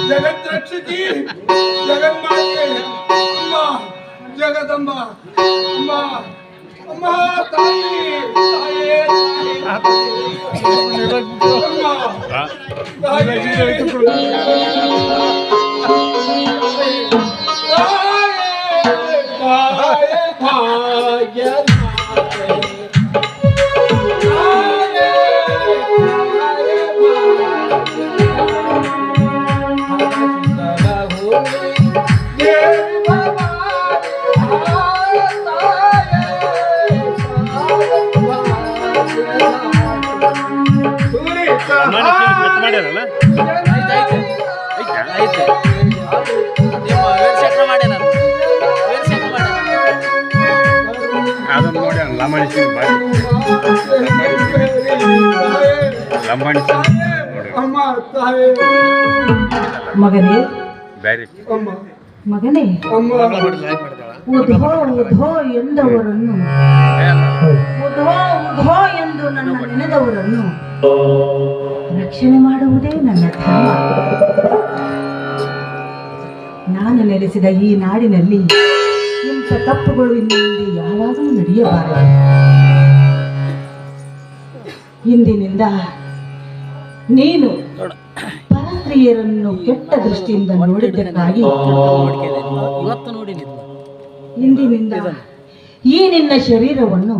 ಜಗದ್ರಕ್ಷಕಿ ಜಗನ್ಮಾತೆ ಅಮ್ಮ ಜಗದಂಬ ಅಮ್ಮ ಅಮ್ಮ ತಾಯಿ ತಾಯೇ ಮಗನೇ ಮಗನೇ ಉಧೋ ಉಧೋ ಎಂದವರನ್ನು ಉಧೋ ಉಧೋ ಎಂದು ನನ್ನ ನೆನೆದವರನ್ನು ರಕ್ಷಣೆ ಮಾಡುವುದೇ ನನ್ನ ಧರ್ಮ. ನಾನು ನೆಲೆಸಿದ ಈ ನಾಡಿನಲ್ಲಿ ಇಂಥ ತಪ್ಪುಗಳು ಇನ್ನು ಮುಂದೆ ಯಾವಾಗಲೂ ನಡೆಯಬಾರದು. ಇಂದಿನಿಂದ ನೀನು ಪರಸ್ತ್ರೀಯರನ್ನು ಕೆಟ್ಟ ದೃಷ್ಟಿಯಿಂದ ನೋಡಿದ್ದಕ್ಕಾಗಿ ಇಂದಿನಿಂದ ಈ ನಿನ್ನ ಶರೀರವನ್ನು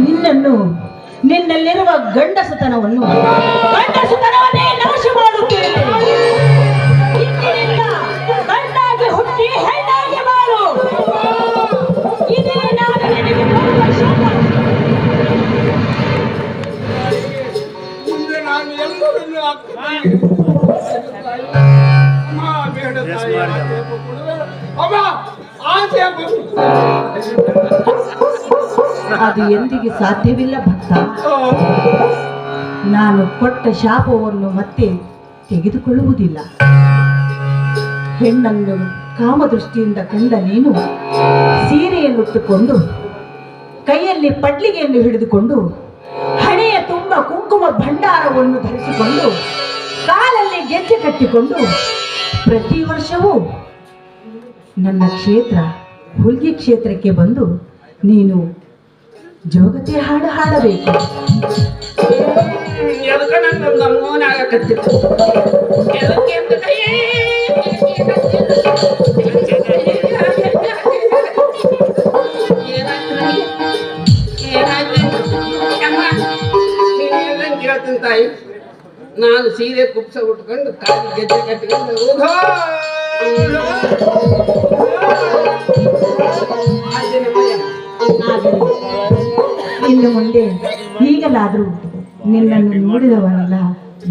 ನಿನ್ನನ್ನು ನಿನ್ನಲ್ಲಿರುವ ಗಂಡಸುತನವನ್ನೇ ನಾಶ ಮಾಡುತ್ತೇನೆ. ಗಂಡಾಗಿ ಹುಟ್ಟಿ ಹೆಣ್ಣಾಗಿ ಬಾಳು. ಇದೇ ನಾನು ನಿನಗೆ ಕೊಡುವ ಶಾಪ. ಮುಂದೆ ನಾನು ಎಲ್ಲರನ್ನು ಅದು ಎಂದಿಗೆ ಸಾಧ್ಯವಿಲ್ಲ ಭಕ್ತ. ನಾನು ಕೊಟ್ಟ ಶಾಪವನ್ನು ಮತ್ತೆ ತೆಗೆದುಕೊಳ್ಳುವುದಿಲ್ಲ. ಹೆಣ್ಣನ್ನು ಕಾಮದೃಷ್ಟಿಯಿಂದ ಕಂಡ ನೀನು ಸೀರೆಯನ್ನುಟ್ಟುಕೊಂಡು ಕೈಯಲ್ಲಿ ಪಡ್ಲಿಗೆಯನ್ನು ಹಿಡಿದುಕೊಂಡು ಹಣೆಯ ತುಂಬ ಕುಂಕುಮ ಭಂಡಾರವನ್ನು ಧರಿಸಿಕೊಂಡು ಕಾಲಲ್ಲಿ ಗೆಜ್ಜೆ ಕಟ್ಟಿಕೊಂಡು ಪ್ರತಿ ವರ್ಷವೂ ನನ್ನ ಕ್ಷೇತ್ರ ಹುಲ್ಗಿ ಕ್ಷೇತ್ರಕ್ಕೆ ಬಂದು ನೀನು ಜೋಗತಿ ಹಾಡು ಹಾಡಬೇಕು. ತಾಯಿ ನಾನು ಸೀರೆ ಕುಪ್ಸ ಉಟ್ಕೊಂಡು ಕಾಲಿ ಗೆಜ್ಜೆ ಕಟ್ಟಿಕೊಂಡು ಇನ್ನು ಮುಂದೆ ಈಗಲಾದರೂ ನಿನ್ನನ್ನು ನೋಡಿದವರೆಲ್ಲ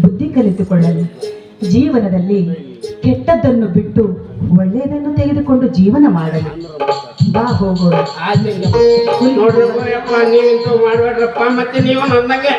ಬುದ್ಧಿ ಕಲಿತುಕೊಳ್ಳಲು ಜೀವನದಲ್ಲಿ ಕೆಟ್ಟದ್ದನ್ನು ಬಿಟ್ಟು ಒಳ್ಳೆಯದನ್ನು ತೆಗೆದುಕೊಂಡು ಜೀವನ ಮಾಡಲು ಬಾ ಹೋಗೋಣ. ನೋಡ್ರಪ್ಪ ನೀವಿಂತೂ ಮಾಡ್ಬೇಡ್ರಪ್ಪ. ಮತ್ತೆ ನೀವು ನನ್ನಂಗೆ